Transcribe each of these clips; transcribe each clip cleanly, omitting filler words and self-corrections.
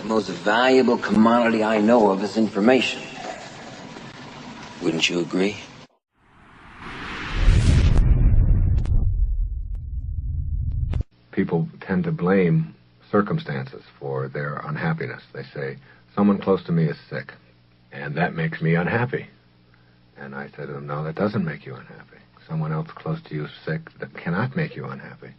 most valuable commodity I know of is information. Wouldn't you agree? People tend to blame circumstances for their unhappiness. They say, someone close to me is sick, and that makes me unhappy. And I said to them, no, that doesn't make you unhappy. Someone else close to you is sick, that cannot make you unhappy.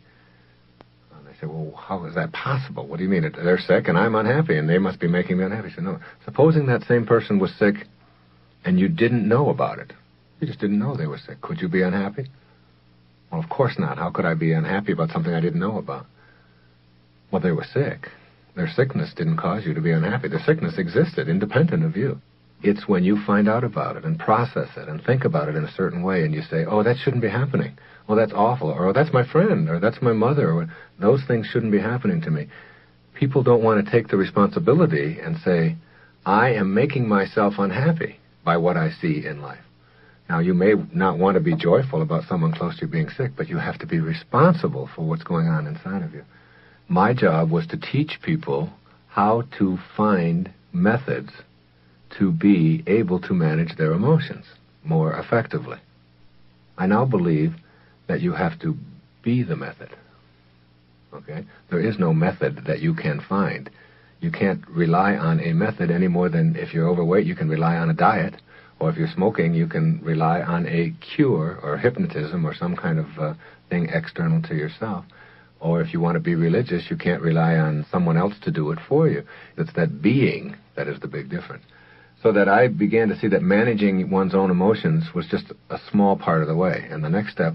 And they say, well, how is that possible? What do you mean? They're sick and I'm unhappy, and they must be making me unhappy. I said, no. Supposing that same person was sick and you didn't know about it. You just didn't know they were sick. Could you be unhappy? Well, of course not. How could I be unhappy about something I didn't know about? Well, they were sick. Their sickness didn't cause you to be unhappy. Their sickness existed independent of you. It's when you find out about it and process it and think about it in a certain way and you say, oh, that shouldn't be happening. Oh, that's awful. Or, oh, that's my friend. Or, that's my mother. Or, those things shouldn't be happening to me. People don't want to take the responsibility and say, I am making myself unhappy by what I see in life. Now, you may not want to be joyful about someone close to you being sick, but you have to be responsible for what's going on inside of you. My job was to teach people how to find methods to be able to manage their emotions more effectively. I now believe that you have to be the method. Okay? There is no method that you can find. You can't rely on a method any more than if you're overweight, you can rely on a diet. Or if you're smoking, you can rely on a cure or hypnotism or some kind of thing external to yourself. Or if you want to be religious, you can't rely on someone else to do it for you. It's that being that is the big difference. So that I began to see that managing one's own emotions was just a small part of the way. And the next step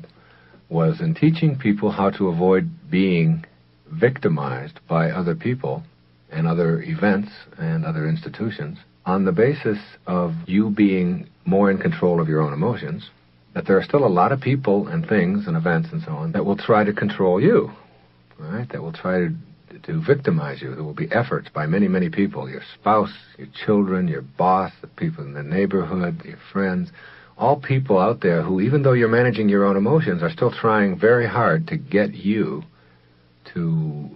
was in teaching people how to avoid being victimized by other people and other events and other institutions on the basis of you being more in control of your own emotions, that there are still a lot of people and things and events and so on that will try to control you, right? That will try to victimize you. There will be efforts by many, many people, your spouse, your children, your boss, the people in the neighborhood, your friends, all people out there who, even though you're managing your own emotions, are still trying very hard to get you to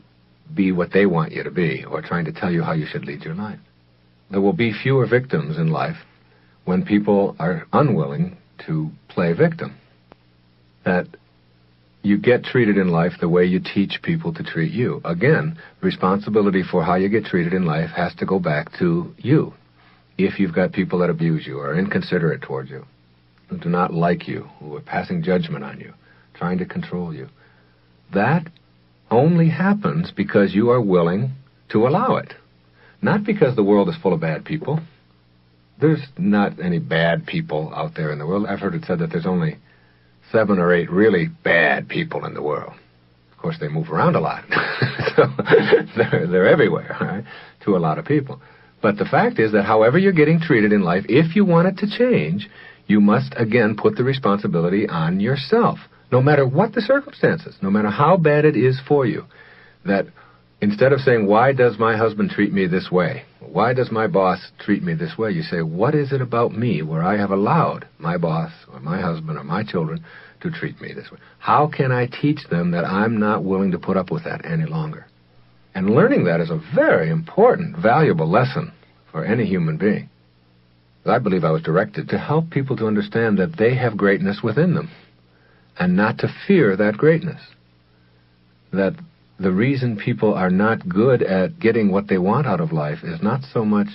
be what they want you to be, or trying to tell you how you should lead your life. There will be fewer victims in life when people are unwilling to play victim. That you get treated in life the way you teach people to treat you. Again, responsibility for how you get treated in life has to go back to you. If you've got people that abuse you, or are inconsiderate towards you, who do not like you, who are passing judgment on you, trying to control you, that only happens because you are willing to allow it. Not because the world is full of bad people. There's not any bad people out there in the world. I've heard it said that there's only 7 or 8 really bad people in the world. Of course, they move around a lot. So they're everywhere, right, to a lot of people. But the fact is that however you're getting treated in life, if you want it to change, you must, again, put the responsibility on yourself, no matter what the circumstances, no matter how bad it is for you, that instead of saying, why does my husband treat me this way? Why does my boss treat me this way? You say, what is it about me where I have allowed my boss or my husband or my children to treat me this way? How can I teach them that I'm not willing to put up with that any longer? And learning that is a very important, valuable lesson for any human being. I believe I was directed to help people to understand that they have greatness within them and not to fear that greatness. That the reason people are not good at getting what they want out of life is not so much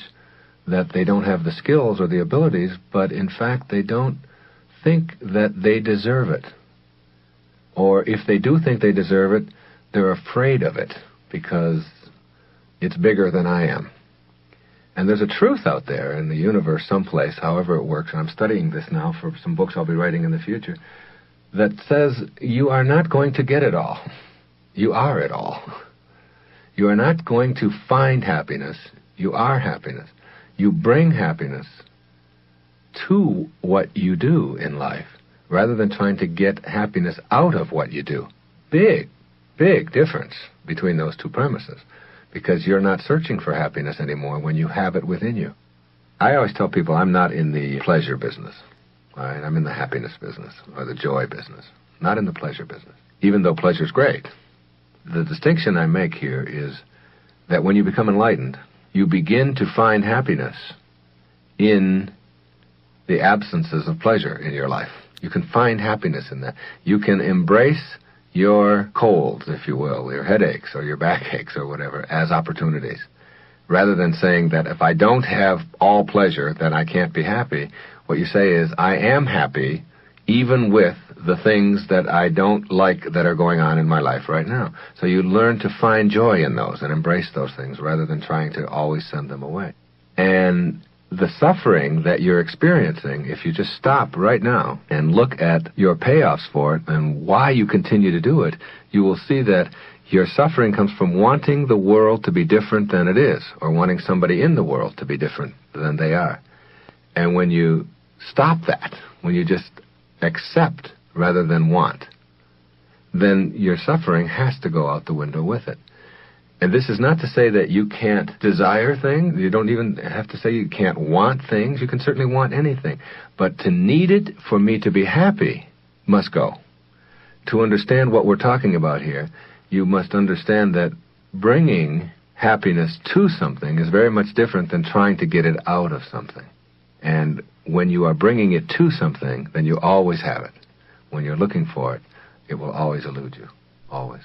that they don't have the skills or the abilities, but in fact they don't think that they deserve it. Or if they do think they deserve it, they're afraid of it because it's bigger than I am. And there's a truth out there in the universe someplace, however it works, and I'm studying this now for some books I'll be writing in the future, that says you are not going to get it all. You are it all. You are not going to find happiness. You are happiness. You bring happiness to what you do in life, rather than trying to get happiness out of what you do. Big, big difference between those two premises, because you're not searching for happiness anymore when you have it within you. I always tell people I'm not in the pleasure business. All right? I'm in the happiness business, or the joy business, not in the pleasure business, even though pleasure's great. The distinction I make here is that when you become enlightened, you begin to find happiness in the absences of pleasure in your life. You can find happiness in that. You can embrace your colds, if you will, your headaches or your backaches or whatever, as opportunities. Rather than saying that if I don't have all pleasure, then I can't be happy, what you say is, I am happy even with the things that I don't like that are going on in my life right now. So you learn to find joy in those and embrace those things rather than trying to always send them away. And the suffering that you're experiencing, if you just stop right now and look at your payoffs for it and why you continue to do it, you will see that your suffering comes from wanting the world to be different than it is, or wanting somebody in the world to be different than they are. And when you stop that, when you just accept rather than want, then your suffering has to go out the window with it. And this is not to say that you can't desire things. You don't even have to say you can't want things. You can certainly want anything. But to need it for me to be happy must go. To understand what we're talking about here, you must understand that bringing happiness to something is very much different than trying to get it out of something. And when you are bringing it to something, then you always have it. When you're looking for it, it will always elude you. Always.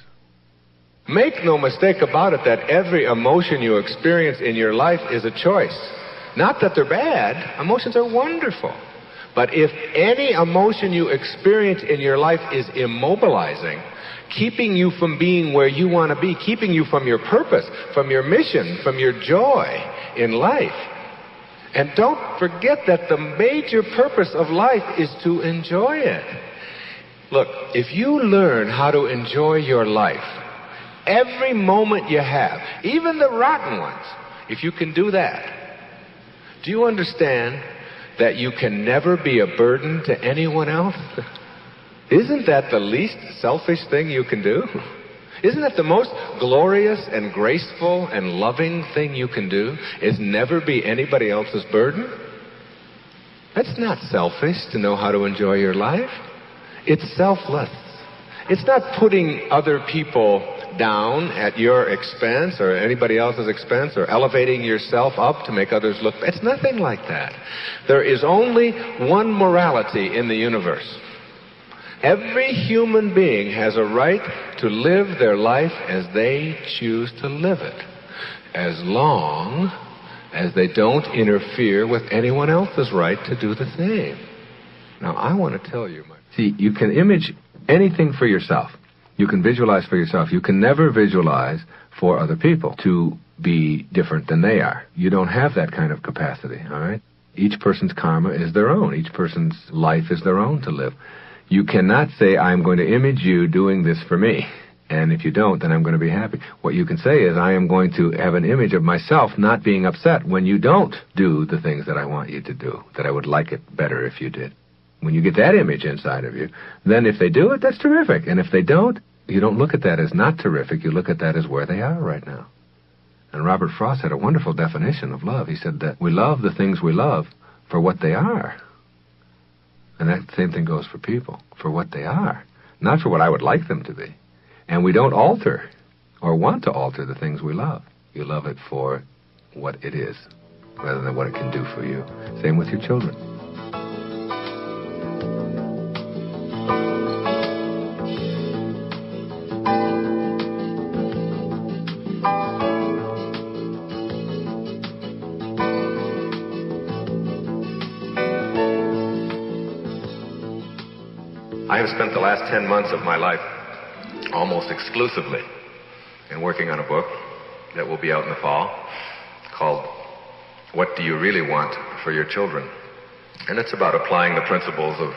Make no mistake about it that every emotion you experience in your life is a choice. Not that they're bad. Emotions are wonderful. But if any emotion you experience in your life is immobilizing, keeping you from being where you want to be, keeping you from your purpose, from your mission, from your joy in life. And don't forget that the major purpose of life is to enjoy it. Look, if you learn how to enjoy your life, every moment you have, even the rotten ones, if you can do that, do you understand that you can never be a burden to anyone else? Isn't that the least selfish thing you can do? Isn't that the most glorious and graceful and loving thing you can do, is never be anybody else's burden? That's not selfish to know how to enjoy your life. It's selfless. It's not putting other people down at your expense or anybody else's expense or elevating yourself up to make others look. It's nothing like that. There is only one morality in the universe. Every human being has a right to live their life as they choose to live it, as long as they don't interfere with anyone else's right to do the same. Now, I want to tell you, see, you can image anything for yourself. You can visualize for yourself. You can never visualize for other people to be different than they are. You don't have that kind of capacity, all right? Each person's karma is their own. Each person's life is their own to live. You cannot say, I'm going to image you doing this for me, and if you don't, then I'm going to be happy. What you can say is, I am going to have an image of myself not being upset when you don't do the things that I want you to do, that I would like it better if you did. When you get that image inside of you, then if they do it, that's terrific. And if they don't, you don't look at that as not terrific. You look at that as where they are right now. And Robert Frost had a wonderful definition of love. He said that we love the things we love for what they are. And that same thing goes for people, for what they are, not for what I would like them to be. And we don't alter or want to alter the things we love. You love it for what it is, rather than what it can do for you. Same with your children. I have spent the last 10 months of my life almost exclusively in working on a book that will be out in the fall called What Do You Really Want for Your Children? And it's about applying the principles of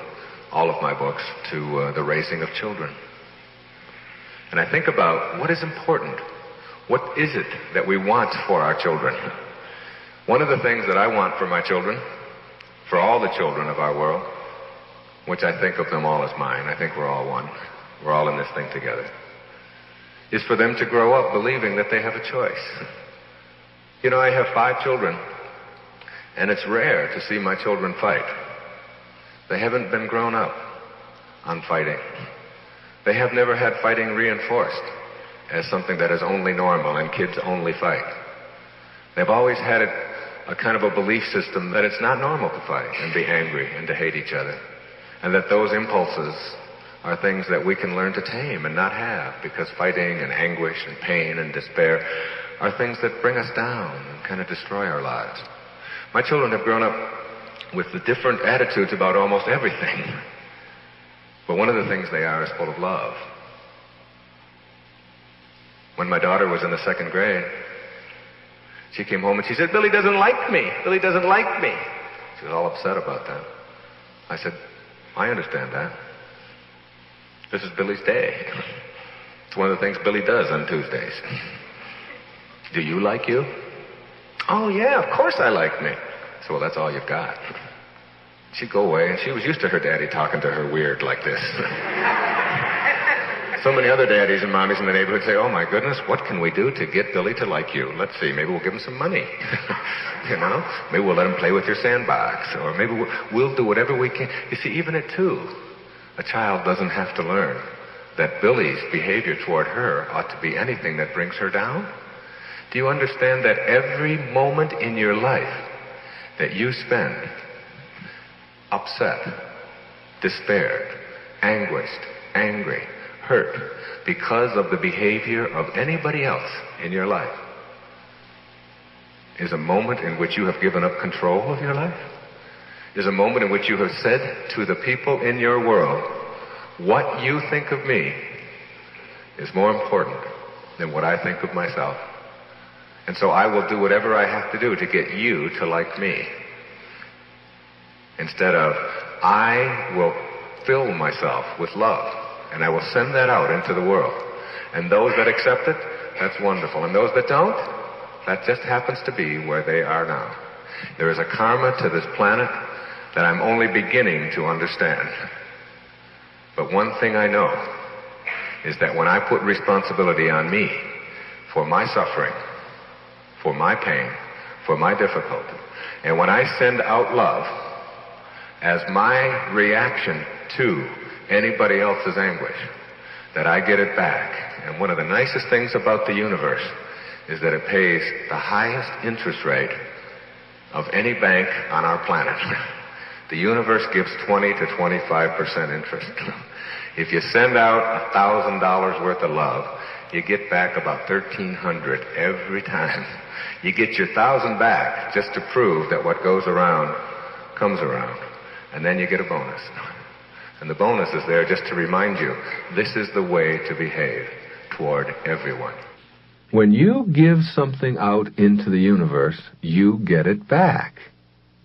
all of my books to the raising of children. And I think about what is important. What is it that we want for our children? One of the things that I want for my children, for all the children of our world, which I think of them all as mine, I think we're all one, we're all in this thing together, is for them to grow up believing that they have a choice. You know, I have 5 children, and it's rare to see my children fight. They haven't been grown up on fighting. They have never had fighting reinforced as something that is only normal and kids only fight. They've always had a kind of a belief system that it's not normal to fight and be angry and to hate each other, and that those impulses are things that we can learn to tame and not have, because fighting and anguish and pain and despair are things that bring us down and kind of destroy our lives. My children have grown up with the different attitudes about almost everything, but one of the things they are is full of love. When my daughter was in the 2nd grade, she came home and she said, "Billy doesn't like me. Billy doesn't like me." She was all upset about that. I said, "I understand that. This is Billy's day. It's one of the things Billy does on Tuesdays. Do you like you?" "Oh, yeah, of course I like me." I said, "Well, that's all you've got." She'd go away, and she was used to her daddy talking to her weird like this. So many other daddies and mommies in the neighborhood say, "Oh, my goodness, what can we do to get Billy to like you? Let's see, maybe we'll give him some money. You know, maybe we'll let him play with your sandbox, or maybe we'll do whatever we can." You see, even at 2, a child doesn't have to learn that Billy's behavior toward her ought to be anything that brings her down. Do you understand that every moment in your life that you spend upset, despaired, anguished, angry, hurt because of the behavior of anybody else in your life is a moment in which you have given up control of your life? Is a moment in which you have said to the people in your world, "What you think of me is more important than what I think of myself. And so I will do whatever I have to do to get you to like me." Instead of, I will fill myself with love, and I will send that out into the world. And those that accept it, that's wonderful. And those that don't, that just happens to be where they are now. There is a karma to this planet that I'm only beginning to understand. But one thing I know is that when I put responsibility on me for my suffering, for my pain, for my difficulty, and when I send out love as my reaction to anybody else's anguish, that I get it back. And one of the nicest things about the universe is that it pays the highest interest rate of any bank on our planet. The universe gives 20 to 25% interest. If you send out $1,000 worth of love, you get back about $1,300 every time. You get your 1,000 back just to prove that what goes around comes around. And then you get a bonus. And the bonus is there just to remind you, this is the way to behave toward everyone. When you give something out into the universe, you get it back.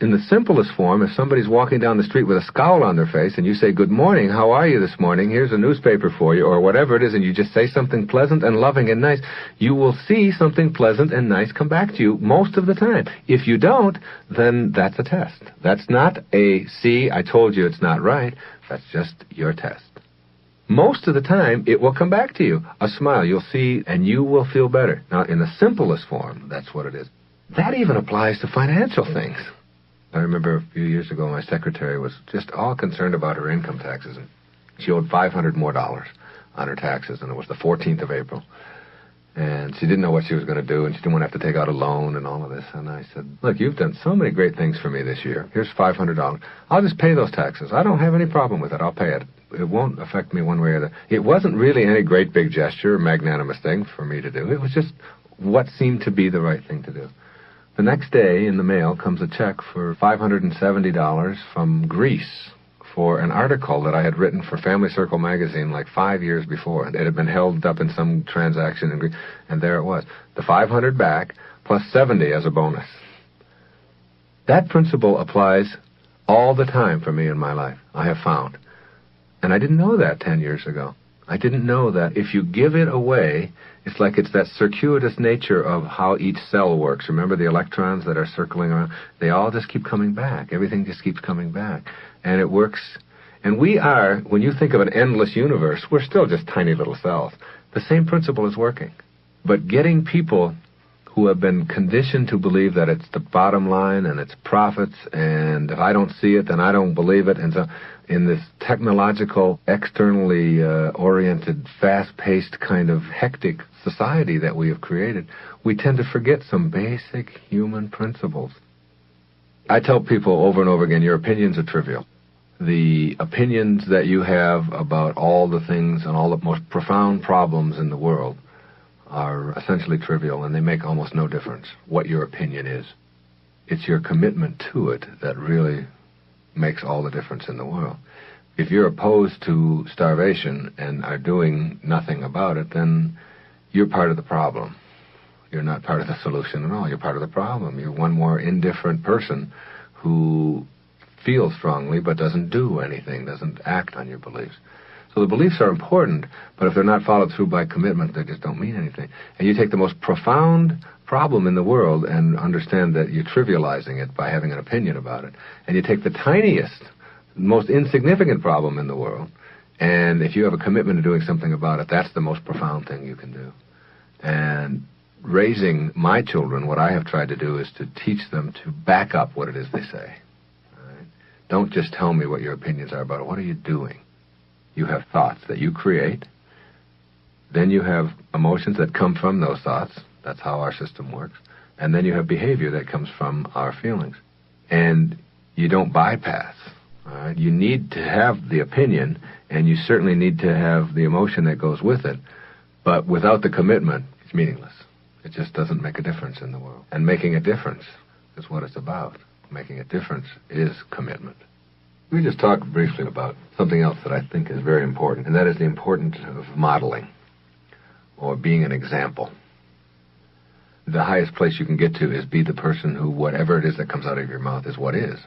In the simplest form, if somebody's walking down the street with a scowl on their face and you say, "Good morning, how are you this morning? Here's a newspaper for you," or whatever it is, and you just say something pleasant and loving and nice, you will see something pleasant and nice come back to you most of the time. If you don't, then that's a test. That's not a, "See, I told you it's not right." That's just your test. Most of the time, it will come back to you. A smile, you'll see, and you will feel better. Now, in the simplest form, that's what it is. That even applies to financial things. I remember a few years ago, my secretary was just all concerned about her income taxes. And she owed $500 more on her taxes, and it was the 14th of April. And she didn't know what she was going to do, and she didn't want to have to take out a loan and all of this. And I said, "Look, you've done so many great things for me this year. Here's $500. I'll just pay those taxes. I don't have any problem with it. I'll pay it. It won't affect me one way or the other." It wasn't really any great big gesture or magnanimous thing for me to do. It was just what seemed to be the right thing to do. The next day, in the mail, comes a check for $570 from Greece for an article that I had written for Family Circle magazine like 5 years before. It had been held up in some transaction in Greece, and there it was. The $500 back, plus $70 as a bonus. That principle applies all the time for me in my life, I have found. And I didn't know that 10 years ago. I didn't know that if you give it away, it's like it's that circuitous nature of how each cell works. Remember the electrons that are circling around? They all just keep coming back. Everything just keeps coming back. And it works. And we are, when you think of an endless universe, we're still just tiny little cells. The same principle is working. But getting people who have been conditioned to believe that it's the bottom line and it's profits, and if I don't see it, then I don't believe it. And so in this technological, externally oriented, fast-paced kind of hectic society that we have created, we tend to forget some basic human principles. I tell people over and over again, your opinions are trivial. The opinions that you have about all the things and all the most profound problems in the world are essentially trivial, and they make almost no difference what your opinion is. It's your commitment to it that really makes all the difference in the world. If you're opposed to starvation and are doing nothing about it, then you're part of the problem. You're not part of the solution at all. You're part of the problem. You're one more indifferent person who feels strongly but doesn't do anything, doesn't act on your beliefs. So the beliefs are important, but if they're not followed through by commitment, they just don't mean anything. And you take the most profound problem in the world and understand that you're trivializing it by having an opinion about it. And you take the tiniest, most insignificant problem in the world, and if you have a commitment to doing something about it, that's the most profound thing you can do. And raising my children, what I have tried to do is to teach them to back up what it is they say. All right? Don't just tell me what your opinions are about it. What are you doing? You have thoughts that you create. Then you have emotions that come from those thoughts. That's how our system works. And then you have behavior that comes from our feelings. And you don't bypass. All right? You need to have the opinion, and you certainly need to have the emotion that goes with it. But without the commitment, it's meaningless. It just doesn't make a difference in the world. And making a difference is what it's about. Making a difference is commitment. We just talked briefly about something else that I think is very important, and that is the importance of modeling, or being an example. The highest place you can get to is be the person who whatever it is that comes out of your mouth is what is.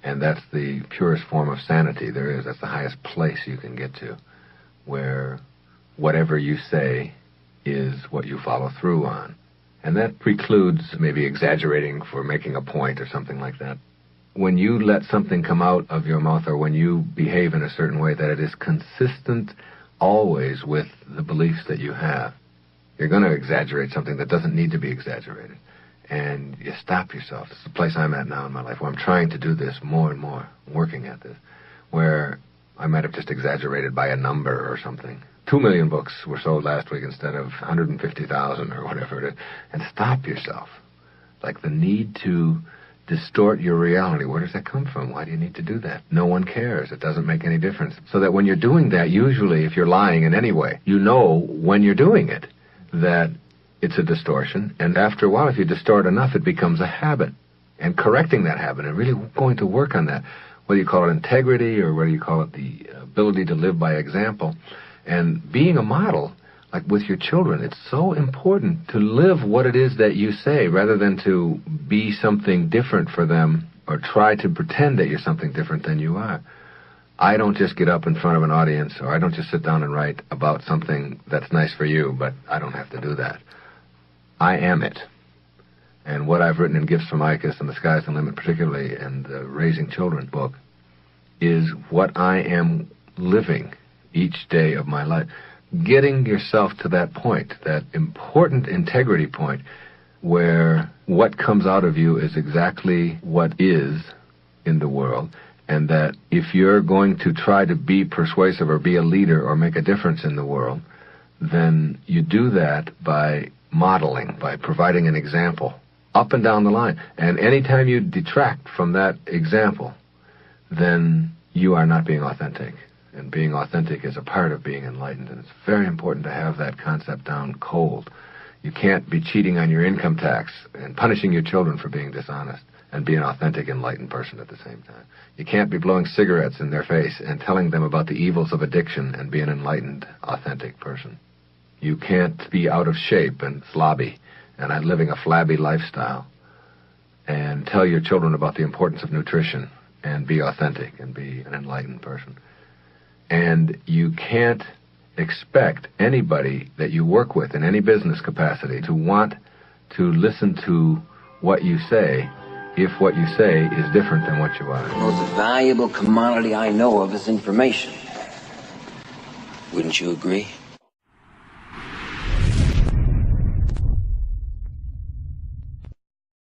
And that's the purest form of sanity there is. That's the highest place you can get to, where whatever you say is what you follow through on. And that precludes maybe exaggerating for making a point or something like that. When you let something come out of your mouth, or when you behave in a certain way, that it is consistent always with the beliefs that you have. You're going to exaggerate something that doesn't need to be exaggerated. And you stop yourself. It's the place I'm at now in my life, where I'm trying to do this more and more, working at this, where I might have just exaggerated by a number or something. 2 million books were sold last week instead of 150,000 or whatever it is. And stop yourself. Like the need to distort your reality. Where does that come from? Why do you need to do that? No one cares. It doesn't make any difference. So that when you're doing that, usually if you're lying in any way, you know when you're doing it that it's a distortion. And after a while, if you distort enough, it becomes a habit. And correcting that habit and really going to work on that, whether you call it integrity or whether you call it the ability to live by example, and being a model, like with your children, it's so important to live what it is that you say rather than to be something different for them or try to pretend that you're something different than you are. I don't just get up in front of an audience, or I don't just sit down and write about something that's nice for you, but I don't have to do that. I am it. And what I've written in Gifts from Icus and The Sky's the Limit, particularly, and the Raising Children book, is what I am living each day of my life. Getting yourself to that point, that important integrity point, where what comes out of you is exactly what is in the world, and that if you're going to try to be persuasive or be a leader or make a difference in the world, then you do that by modeling, by providing an example up and down the line. And anytime you detract from that example, then you are not being authentic. And being authentic is a part of being enlightened, and it's very important to have that concept down cold. You can't be cheating on your income tax and punishing your children for being dishonest and be an authentic, enlightened person at the same time. You can't be blowing cigarettes in their face and telling them about the evils of addiction and be an enlightened, authentic person. You can't be out of shape and slobby and living a flabby lifestyle and tell your children about the importance of nutrition and be authentic and be an enlightened person. And you can't expect anybody that you work with in any business capacity to want to listen to what you say if what you say is different than what you are. The most valuable commodity I know of is information. Wouldn't you agree?